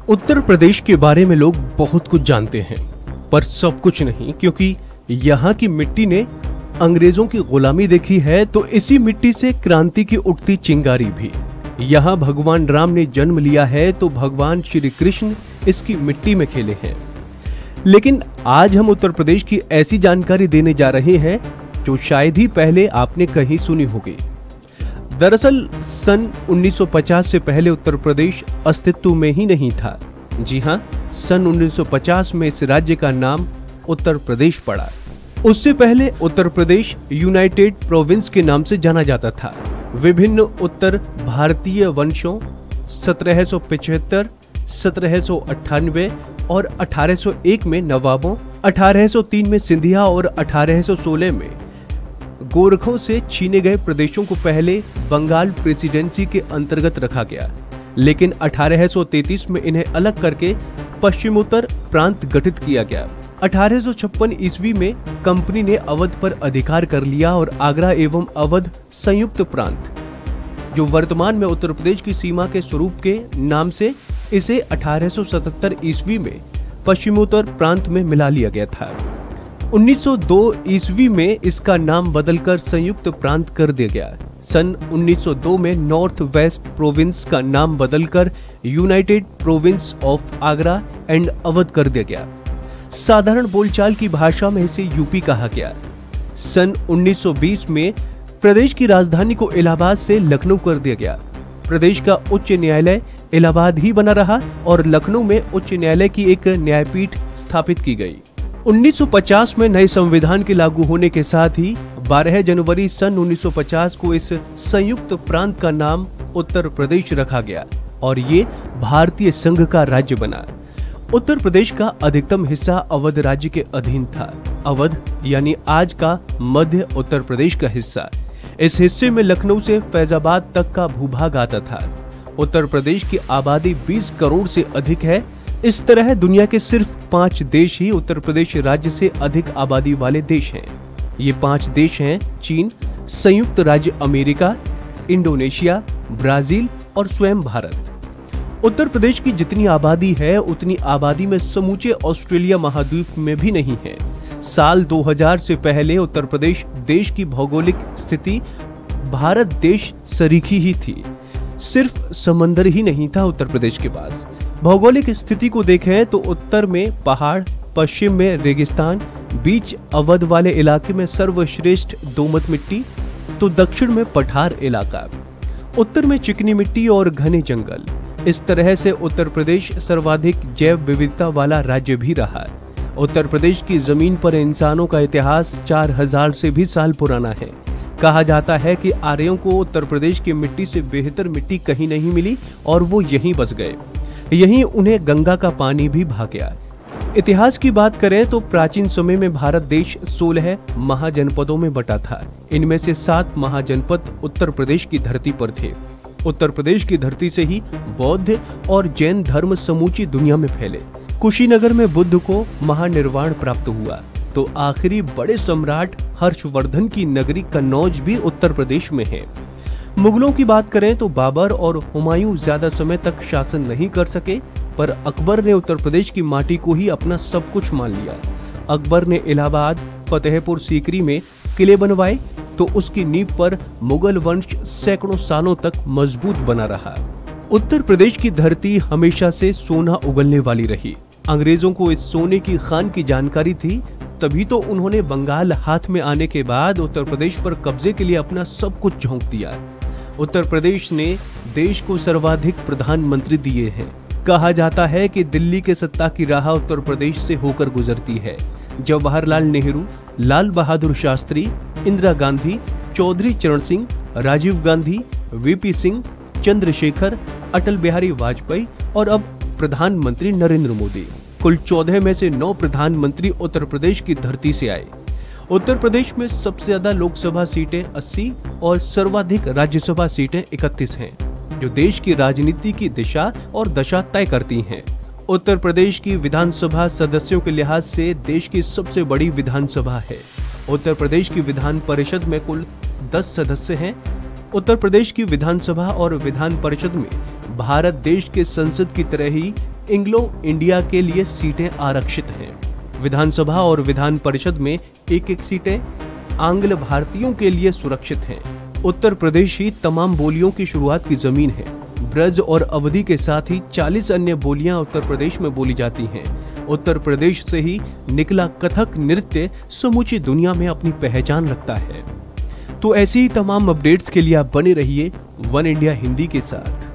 उत्तर प्रदेश के बारे में लोग बहुत कुछ जानते हैं, पर सब कुछ नहीं, क्योंकि यहाँ की मिट्टी ने अंग्रेजों की गुलामी देखी है, तो इसी मिट्टी से क्रांति की उठती चिंगारी भी। यहाँ भगवान राम ने जन्म लिया है, तो भगवान श्री कृष्ण इसकी मिट्टी में खेले हैं। लेकिन आज हम उत्तर प्रदेश की ऐसी जानकारी देने जा रहे हैं जो शायद ही पहले आपने कहीं सुनी होगी। दरअसल सन 1950 से पहले उत्तर प्रदेश अस्तित्व में ही नहीं था। जी हाँ, सन 1950 में इस राज्य का नाम उत्तर प्रदेश पड़ा। उससे पहले उत्तर प्रदेश यूनाइटेड प्रोविंस के नाम से जाना जाता था। विभिन्न उत्तर भारतीय वंशों 1775, 1798 और 1801 में नवाबों, 1803 में सिंधिया और 1816 में गोरखों से छीने गए प्रदेशों को पहले बंगाल प्रेसिडेंसी के अंतर्गत रखा गया, लेकिन 1833 में इन्हें अलग करके पश्चिमोत्तर प्रांत गठित किया गया। 1856 ईस्वी में कंपनी ने अवध पर अधिकार कर लिया और आगरा एवं अवध संयुक्त प्रांत, जो वर्तमान में उत्तर प्रदेश की सीमा के स्वरूप के नाम से, इसे 1877 ईस्वी में पश्चिमोत्तर प्रांत में मिला लिया गया था। 1902 ईस्वी में इसका नाम बदलकर संयुक्त प्रांत कर दिया गया। सन 1902 में नॉर्थ वेस्ट प्रोविंस का नाम बदलकर United province of Agra and Awadh कर दिया गया। साधारण बोलचाल की भाषा में इसे यूपी कहा गया। सन 1920 में प्रदेश की राजधानी को इलाहाबाद से लखनऊ कर दिया गया। प्रदेश का उच्च न्यायालय इलाहाबाद ही बना रहा और लखनऊ में उच्च न्यायालय की एक न्यायपीठ स्थापित की गई। 1950 में नए संविधान के लागू होने के साथ ही 12 जनवरी सन 1950 को इस संयुक्त प्रांत का नाम उत्तर प्रदेश रखा गया और ये भारतीय संघ का राज्य बना। उत्तर प्रदेश का अधिकतम हिस्सा अवध राज्य के अधीन था। अवध यानी आज का मध्य उत्तर प्रदेश का हिस्सा। इस हिस्से में लखनऊ से फैजाबाद तक का भूभाग आता था। उत्तर प्रदेश की आबादी 20 करोड़ से अधिक है। इस तरह दुनिया के सिर्फ 5 देश ही उत्तर प्रदेश राज्य से अधिक आबादी वाले देश हैं। ये 5 देश हैं चीन, संयुक्त राज्य अमेरिका, इंडोनेशिया, ब्राजील और स्वयं भारत। उत्तर प्रदेश की जितनी आबादी है उतनी आबादी में समूचे ऑस्ट्रेलिया महाद्वीप में भी नहीं है। साल 2000 से पहले उत्तर प्रदेश देश की भौगोलिक स्थिति भारत देश सरीखी ही थी। सिर्फ समंदर ही नहीं था उत्तर प्रदेश के पास। भौगोलिक स्थिति को देखें तो उत्तर में पहाड़, पश्चिम में रेगिस्तान, बीच अवध वाले इलाके में सर्वश्रेष्ठ दोमट मिट्टी, तो दक्षिण में पठार इलाका, उत्तर में चिकनी मिट्टी और घने जंगल। इस तरह से उत्तर प्रदेश सर्वाधिक जैव विविधता वाला राज्य भी रहा। उत्तर प्रदेश की जमीन पर इंसानों का इतिहास 4000 से भी साल पुराना है। कहा जाता है कि आर्यों को उत्तर प्रदेश की मिट्टी से बेहतर मिट्टी कहीं नहीं मिली और वो यहीं बस गए। यहीं उन्हें गंगा का पानी भी भा गया। इतिहास की बात करें तो प्राचीन समय में भारत देश 16 महाजनपदों में बटा था। इनमें से 7 महाजनपद उत्तर प्रदेश की धरती पर थे। उत्तर प्रदेश की धरती से ही बौद्ध और जैन धर्म समूची दुनिया में फैले। कुशीनगर में बुद्ध को महानिर्वाण प्राप्त हुआ, तो आखिरी बड़े सम्राट हर्षवर्धन की नगरी कन्नौज भी उत्तर प्रदेश में है। मुगलों की बात करें तो बाबर और हुमायूं ज्यादा समय तक शासन नहीं कर सके, पर अकबर ने उत्तर प्रदेश की माटी को ही अपना सब कुछ मान लिया। अकबर ने इलाहाबाद, फतेहपुर सीकरी में किले बनवाए, तो उसकी नींव पर मुगल वंश सैकड़ों सालों तक मजबूत बना रहा। उत्तर प्रदेश की धरती हमेशा से सोना उगलने वाली रही। अंग्रेजों को इस सोने की खान की जानकारी थी, तभी तो उन्होंने बंगाल हाथ में आने के बाद उत्तर प्रदेश पर कब्जे के लिए अपना सब कुछ झोंक दिया। उत्तर प्रदेश ने देश को सर्वाधिक प्रधानमंत्री दिए हैं। कहा जाता है कि दिल्ली के सत्ता की राह उत्तर प्रदेश से होकर गुजरती है। जवाहरलाल नेहरू, लाल बहादुर शास्त्री, इंदिरा गांधी, चौधरी चरण सिंह, राजीव गांधी, वीपी सिंह, चंद्रशेखर, अटल बिहारी वाजपेयी और अब प्रधानमंत्री नरेंद्र मोदी। कुल 14 में से 9 प्रधानमंत्री उत्तर प्रदेश की धरती से आए। उत्तर प्रदेश में सबसे ज्यादा लोकसभा सीटें 80 और सर्वाधिक राज्यसभा सीटें 31 हैं, जो देश की राजनीति की दिशा और दशा तय करती हैं। उत्तर प्रदेश की विधानसभा सदस्यों के लिहाज से देश की सबसे बड़ी विधानसभा है। उत्तर प्रदेश की विधान परिषद में कुल 10 सदस्य हैं। उत्तर प्रदेश की विधानसभा और विधान परिषद में भारत देश के संसद की तरह ही एंग्लो इंडिया के लिए सीटें आरक्षित हैं। विधानसभा और विधान परिषद में एक सीटें आंग्ल भारतीयों के लिए सुरक्षित हैं। उत्तर प्रदेश ही तमाम बोलियों की शुरुआत की जमीन है। ब्रज और अवधी के साथ ही 40 अन्य बोलियां उत्तर प्रदेश में बोली जाती हैं। उत्तर प्रदेश से ही निकला कथक नृत्य समूची दुनिया में अपनी पहचान रखता है। तो ऐसी ही तमाम अपडेट्स के लिए आप बने रहिए वन इंडिया हिंदी के साथ।